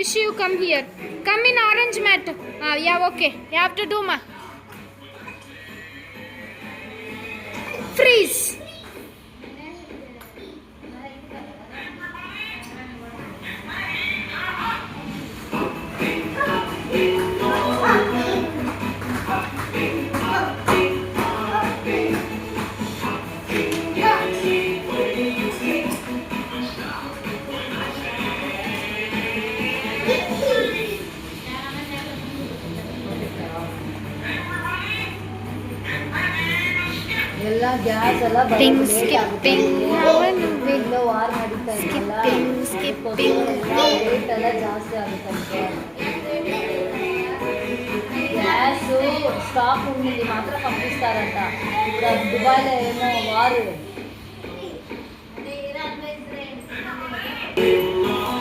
Rishi, you come here. Come in orange mat. Yeah, okay. You have to do ma. Freeze. ಎಲ್ಲ gas ಎಲ್ಲ Skipping, skipping, ಎಲ್ಲ war ನಡೀತಾ skipping. Rate ಎಲ್ಲ ಜಾಸ್ತಿ ಆಗುತ್ತಂತೆ gas stock ಉಂಡಿಲಿ ಮಾತ್ರ పంపిస్తారంట ఇప్పుడు దుబాయ్లో ఏమో వారు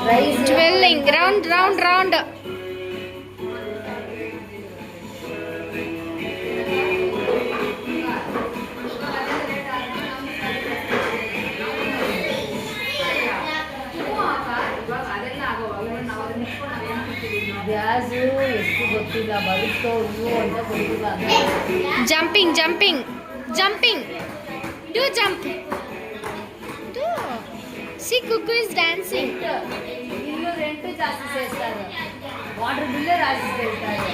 rice Dwelling. Round, round, round. Gas ಎಷ್ಟು ಗೊತ್ತಿಲ್ಲ ಬರುತ್ತೋ ಇವು ಅಂತ ಗೊತ್ತಿಲ್ಲ Jumping, jumping, jumping. Do jump. Do. See, Cuckoo is dancing. ఇల్లు రెంట్ జాస్తి చేస్తారు వాటర్ బిల్లే రాసి పెడతారు